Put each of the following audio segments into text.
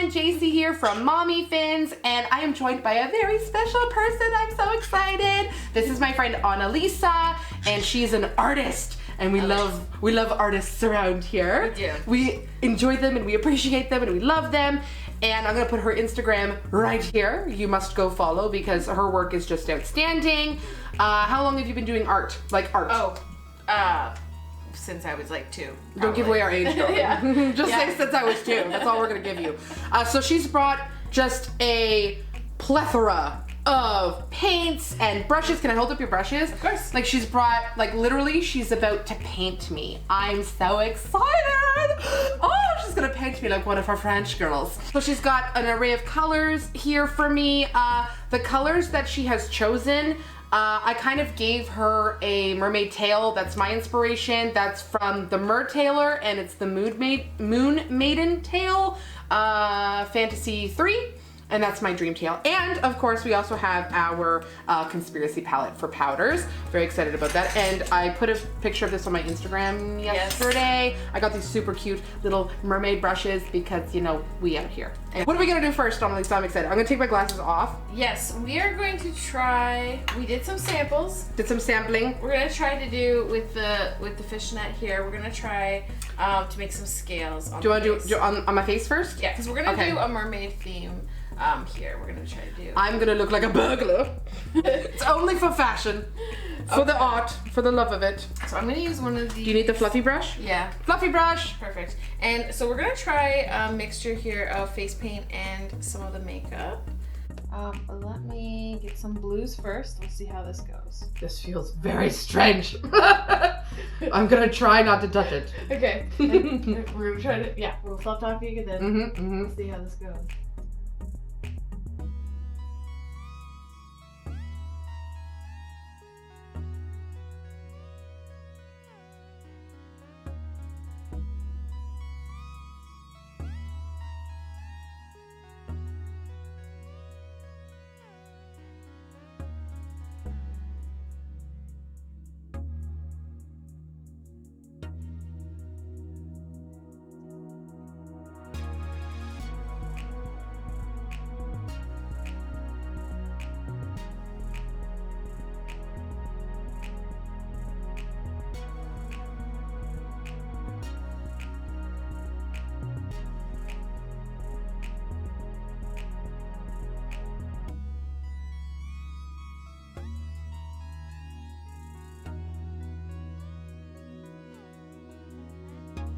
and JC here from Mommy Fins, and I am joined by a very special person. I'm so excited. This is my friend Annalisa, and she's an artist, and we love artists around here. We do. We enjoy them, and we appreciate them, and we love them. And I'm gonna put her Instagram right here. You must go follow because her work is just outstanding. How long have you been doing art? Like art? Since I was like 2. Probably. Don't give away our age, though. Yeah. Just say since I was 2. That's all we're gonna give you. So she's brought just a plethora of paints and brushes. Can I hold up your brushes? Of course. Like she's brought, like literally she's about to paint me. I'm so excited. Oh, she's gonna paint me like one of her French girls. So she's got an array of colors here for me. The colors that she has chosen, I kind of gave her a mermaid tail. That's my inspiration. That's from the Mer Tailor, and it's the Moon Maiden tail, Fantasy 3. And that's my dream tail. And of course, we also have our conspiracy palette for powders. Very excited about that. And I put a picture of this on my Instagram yesterday. Yes. I got these super cute little mermaid brushes because, you know, we out here. And what are we gonna do first, Annalisa? I'm excited. I'm gonna take my glasses off. Yes, we are going to try, we did some samples. Did some sampling. We're gonna try to do with the fishnet here, we're gonna try to make some scales on Do you wanna do on my face first? Yeah, because we're gonna do a mermaid theme. Here, we're gonna try to do. I'm gonna look like a burglar. It's only for fashion. For the art, for the love of it. So I'm gonna use one of these. Do you need the fluffy brush? Yeah. Fluffy brush. Perfect. And so we're gonna try a mixture here of face paint and some of the makeup. Let me get some blues first. We'll see how this goes. This feels very strange. I'm gonna try not to touch it. Okay. We're gonna try to, we'll stop talking and then we'll see how this goes.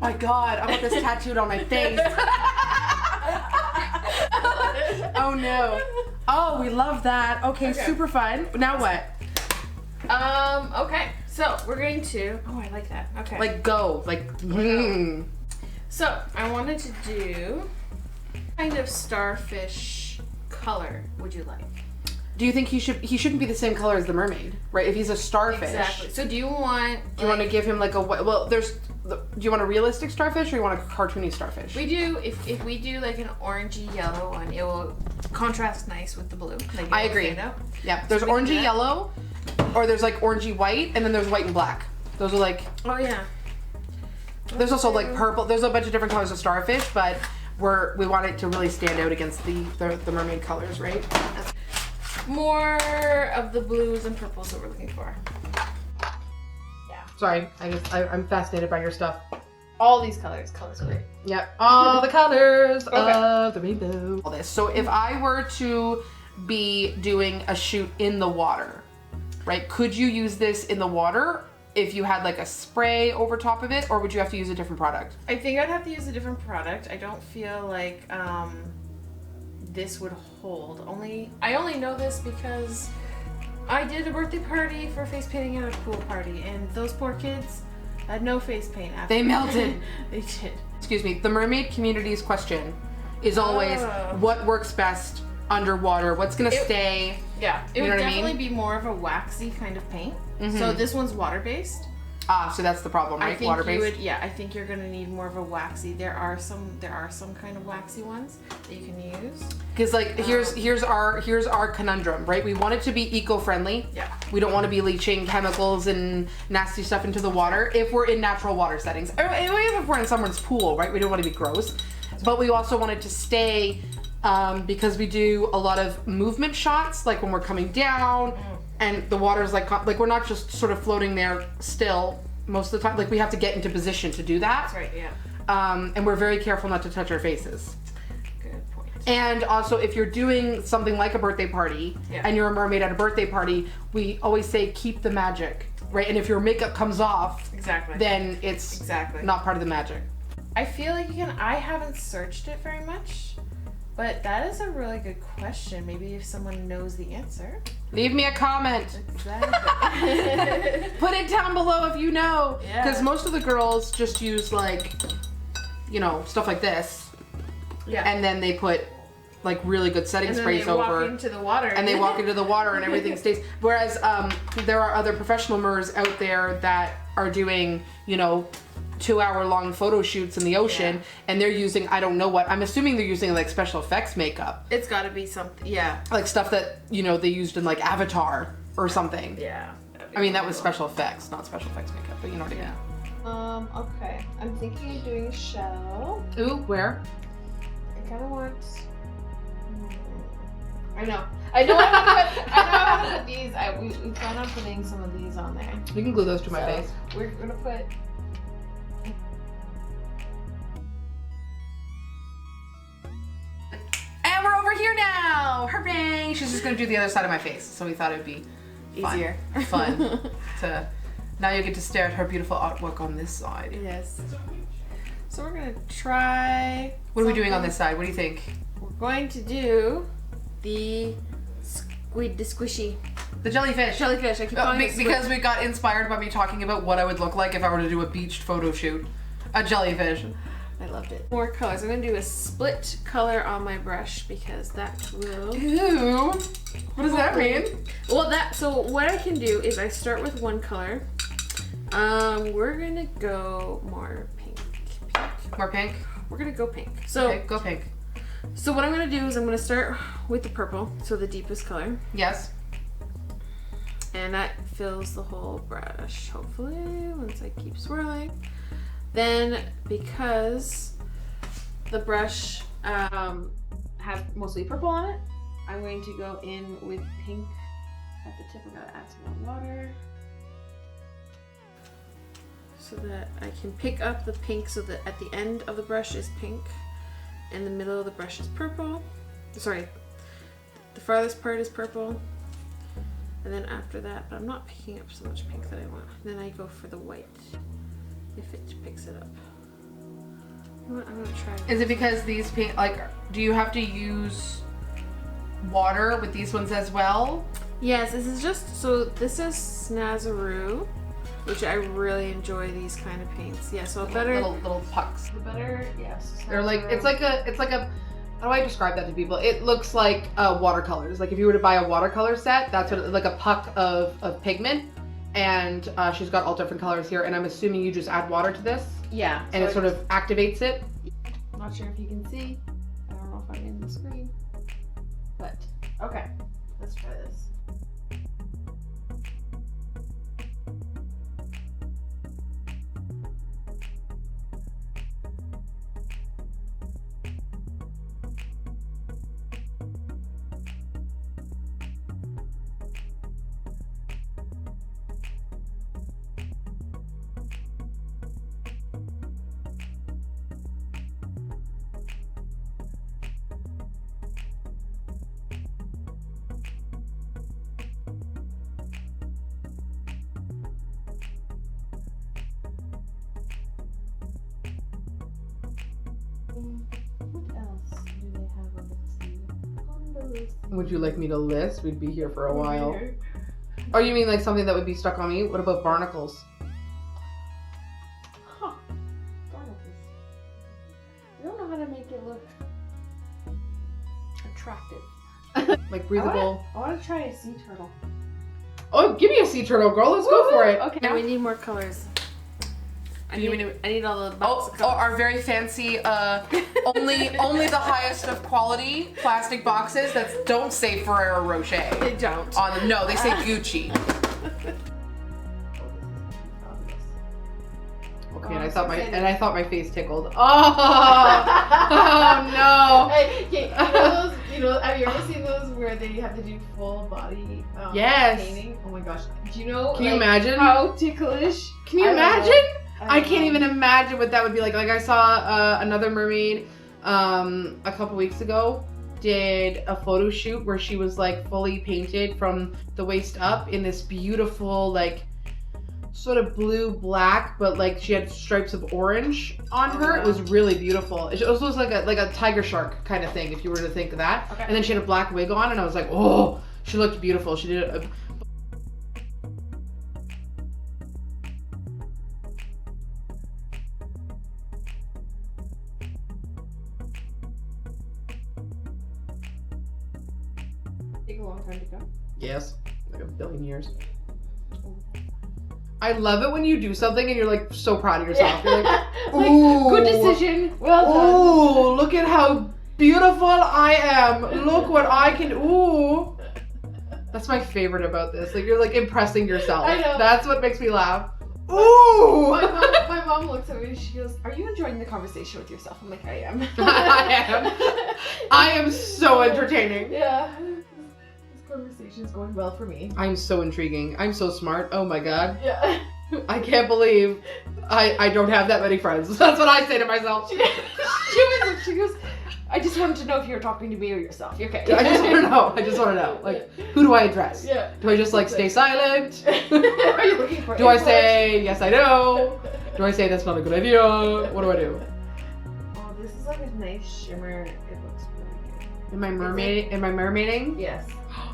My God, I want this tattooed on my face. Oh no. Oh, we love that. Okay, super fun. Now what? Okay. So we're going to, I like that. Okay. Like go, like So I wanted to do kind of starfish color would you like? Do you think he shouldn't be the same color as the mermaid, right? If he's a starfish. Exactly. So do you want to give him like a, well, do you want a realistic starfish or you want a cartoony starfish? We do, if we do like an orangey yellow one, it will contrast nice with the blue. Like I agree. Yeah, there's orangey yellow, or there's like orangey white, and then there's white and black. Those are like, oh yeah. There's also like purple, there's a bunch of different colors of starfish, but we want it to really stand out against the mermaid colors, right? More of the blues and purples that we're looking for. Yeah. Sorry, I'm fascinated by your stuff. All these colors are great. Yep, all the colors of the rainbow. All this. So if I were to be doing a shoot in the water, right? Could you use this in the water if you had like a spray over top of it, or would you have to use a different product? I think I'd have to use a different product. I don't feel like this would hold. I only know this because I did a birthday party for face painting at a pool party, and those poor kids had no face paint after. They melted. They did. Excuse me. The mermaid community's question is always, what works best underwater? What's gonna stay? Yeah, it would definitely be more of a waxy kind of paint. So this one's water-based. Ah, so that's the problem, right? I think water-based. I think you're gonna need more of a waxy. There are some kind of waxy ones that you can use. Because like here's our conundrum, right? We want it to be eco-friendly. Yeah. We don't want to be leaching chemicals and nasty stuff into the water if we're in natural water settings. Or if we're in someone's pool, right? We don't want to be gross. but we also wanted to stay because we do a lot of movement shots, like when we're coming down and the water's like we're not just sort of floating there still most of the time. Like we have to get into position to do that. That's right, yeah. And we're very careful not to touch our faces. Good point. And also, if you're doing something like a birthday party and you're a mermaid at a birthday party, we always say keep the magic, right? And if your makeup comes off, then it's not part of the magic. I feel like I haven't searched it very much, but that is a really good question. Maybe if someone knows the answer. Leave me a comment. Exactly. Put it down below if you know. Yeah. Because most of the girls just use like, stuff like this. Yeah. And then they put like really good setting sprays over. And they walk into the water. And they walk into the water and everything stays. Whereas there are other professional MERS out there that are doing, 2-hour-long photo shoots in the ocean, and they're using, I don't know what, I'm assuming they're using like special effects makeup. It's gotta be something, yeah. Like stuff that, they used in like Avatar or something. Yeah. I mean, that was special effects, not special effects makeup, but you know what I mean. Okay. I'm thinking of doing a shell. Ooh, where? I kind of want... I know I want to put these, we plan on putting some of these on there. You can glue those to my face. We're gonna put... And we're over here now! Hooray! She's just gonna do the other side of my face, so we thought it would be easier. Fun to... Now you get to stare at her beautiful artwork on this side. Yes. So we're gonna try... What are we doing on this side? What do you think? We're going to do the squishy. The jellyfish. Jellyfish, I keep calling it because we got inspired by me talking about what I would look like if I were to do a beached photo shoot. A jellyfish. I loved it. More colors. I'm gonna do a split color on my brush because that will... Ooh. What does that mean? Well, so what I can do is I start with one color. We're gonna go more pink. More pink? We're gonna go pink. So okay, go pink. So what I'm gonna do is I'm gonna start with the purple, so the deepest color. Yes. And that fills the whole brush, hopefully, once I keep swirling. Then, because the brush has mostly purple on it, I'm going to go in with pink at the tip. I'm gonna add some more water so that I can pick up the pink, so that at the end of the brush is pink and the middle of the brush is purple. Sorry, the farthest part is purple. And then after that, but I'm not picking up so much pink that I want. Then I go for the white, if it picks it up. You know what, I'm gonna try this. Is it because these pink, like, do you have to use water with these ones as well? Yes, this is just, so this is Snazaroo, which I really enjoy these kind of paints. Yeah, so a better... Little pucks. The better, yes. They're like, it's like a, how do I describe that to people? It looks like watercolors. Like if you were to buy a watercolor set, that's what, like a puck of pigment. And she's got all different colors here. And I'm assuming you just add water to this? Yeah. And so it sort of activates it? I'm not sure if you can see. I don't know if I'm in the screen. But, okay. Let's try this. What else do they have on the list? Would you like me to list? We'd be here for a while. Oh, you mean like something that would be stuck on me? What about barnacles? Huh. Barnacles. I don't know how to make it look attractive. Like breathable? I want to try a sea turtle. Oh, give me a sea turtle, girl. Let's go for it. Okay. Now we need more colors. I need all the box of colors. Our very fancy, only the highest of quality plastic boxes that don't say Ferrero Rocher. They don't. On them. No, they say Gucci. Okay, and I thought my face tickled. Oh no. Hey, have you ever seen those where they have to do full body yes. painting? Oh my gosh. Do you know Can you imagine? How ticklish? Can you imagine? I can't even imagine what that would be like. Like I saw another mermaid a couple weeks ago did a photo shoot where she was like fully painted from the waist up in this beautiful like sort of blue black, but like she had stripes of orange on her. It was really beautiful. It also was like a tiger shark kind of thing if you were to think of that. Okay. And then she had a black wig on and I was like, oh, she looked beautiful. She did a Take a long time to come. yes, like 1 billion years. I love it when you do something and you're like so proud of yourself. You're like, ooh, good decision. Well done. Ooh, look at how beautiful I am. Look what I can. Ooh. That's my favorite about this. Like you're like impressing yourself. I know. That's what makes me laugh. Ooh. My mom looks at me and she goes, "Are you enjoying the conversation with yourself?" I'm like, "I am." I am so entertaining. Yeah. Conversation is going well for me. I'm so intriguing. I'm so smart. Oh my god. Yeah. I can't believe I don't have that many friends. That's what I say to myself. She goes, I just wanted to know if you were talking to me or yourself. You're okay. I just want to know. Like, who do I address? Yeah. Do I just like stay silent? Are you looking for Do I say, yes I know? Do I say that's not a good idea? What do I do? Oh, this is like a nice shimmer. It looks really good. Am I mermaiding? Yes.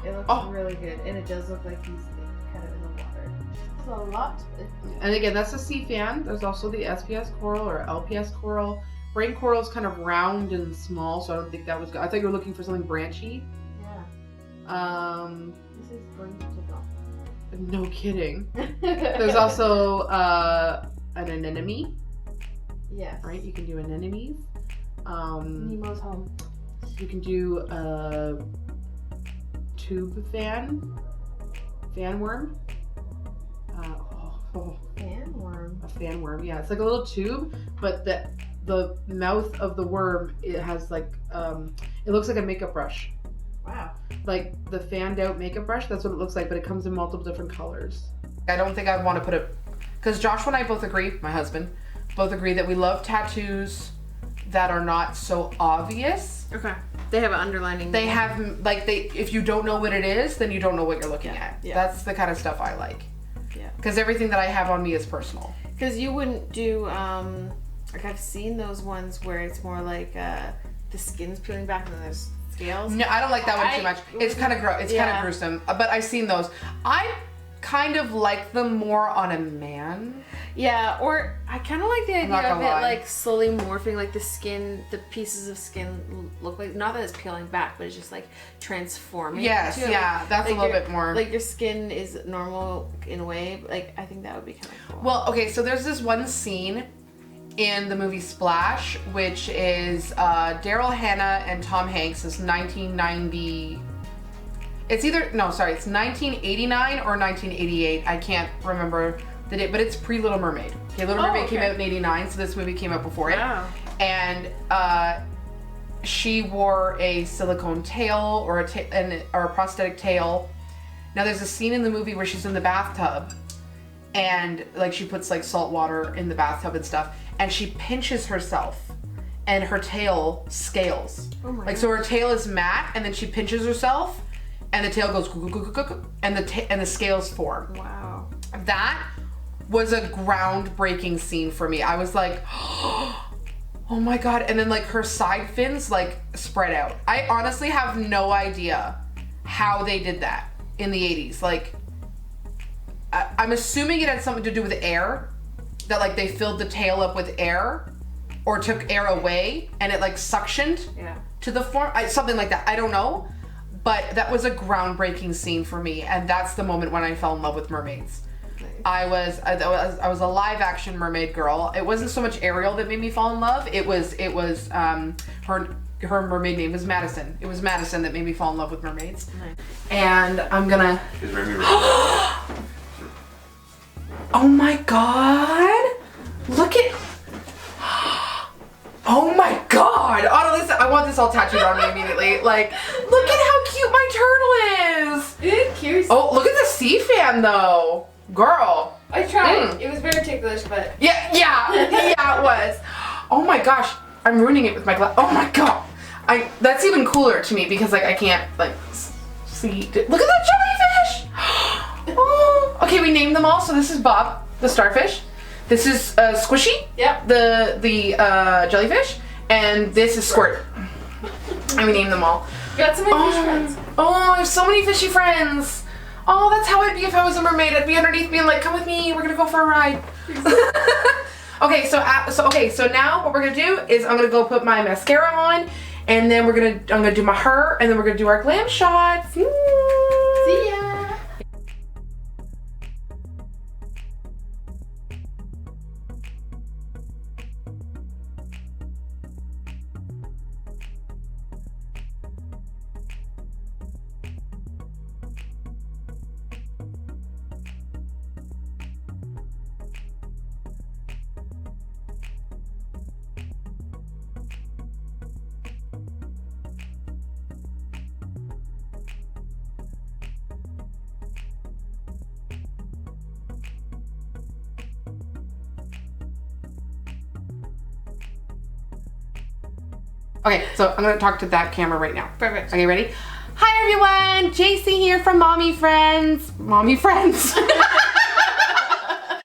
It looks really good, and it does look like he's kind of in the water. It's a lot. And again, that's a sea fan. There's also the SPS coral or LPS coral. Brain coral is kind of round and small, so I don't think that was good. I thought you were looking for something branchy. Yeah. This is going to take off. No kidding. There's also an anemone. Yes. Right? You can do anemones. Nemo's home. You can do a tube fan worm. Fan worm. A fan worm, yeah. It's like a little tube, but the mouth of the worm, it has like it looks like a makeup brush. Wow. Like the fanned out makeup brush, that's what it looks like, but it comes in multiple different colors. I don't think I'd want to put it, because Joshua and I both agree, my husband, both agree that we love tattoos that are not so obvious. Okay. They have an underlining. They have, like, if you don't know what it is, then you don't know what you're looking at. Yeah. That's the kind of stuff I like. Yeah. Because everything that I have on me is personal. Because you wouldn't do, like I've seen those ones where it's more like the skin's peeling back and then there's scales. No, I don't like that one too much. It's kind of gross. It's kind of gruesome. But I've seen those. I kind of like them more on a man. Yeah, or I kind of like the idea of it lie. like slowly morphing, like the skin, the pieces of skin look like, not that it's peeling back, but it's just like transforming. Yes, yeah, that's like a little bit more. Like your skin is normal in a way, but like I think that would be kind of cool. Well, okay, so there's this one scene in the movie Splash, which is Daryl Hannah and Tom Hanks. It's 1990. It's 1989 or 1988. I can't remember the date, but it's pre-Little Mermaid. Okay, Little Mermaid came out in 89, so this movie came out before it. Wow. And she wore a silicone tail or a prosthetic tail. Now there's a scene in the movie where she's in the bathtub and like she puts like salt water in the bathtub and stuff, and she pinches herself and her tail scales. Oh my God. So her tail is matte and then she pinches herself and the tail goes and the scales form. Wow. That was a groundbreaking scene for me. I was like, oh my God. And then like her side fins like spread out. I honestly have no idea how they did that in the 80s. Like, I'm assuming it had something to do with air, that like they filled the tail up with air or took air away and it like suctioned to the form, something like that. I don't know. But that was a groundbreaking scene for me, and that's the moment when I fell in love with mermaids. Nice. I was a live action mermaid girl. It wasn't so much Ariel that made me fall in love. It was her mermaid name was Madison. It was Madison that made me fall in love with mermaids. Nice. And I'm gonna. Is Mermaid Oh my God! Look at. Oh my god! Auto, this, I want this all tattooed on me immediately. Like, look at how cute my turtle is! It's cute. Oh, look at the sea fan though. Girl. I tried. It was very ticklish, but... Yeah, it was. Oh my gosh, I'm ruining it with my glass. Oh my god. That's even cooler to me because like I can't like see. Look at that jellyfish! Oh. Okay, we named them all. So this is Bob, the starfish. This is Squishy, Yep. the jellyfish, and this is Squirt. And we named them all. You got so many fish friends. Oh, I have so many fishy friends. Oh, that's how I'd be if I was a mermaid. I'd be underneath being like, come with me, we're gonna go for a ride. Okay, so now what we're gonna do is I'm gonna go put my mascara on, and then I'm gonna do my hair, and then we're gonna do our glam shots. See ya. Okay, so I'm gonna talk to that camera right now. Perfect. Okay, ready? Hi everyone, JC here from Mommy Friends. Mommy Friends.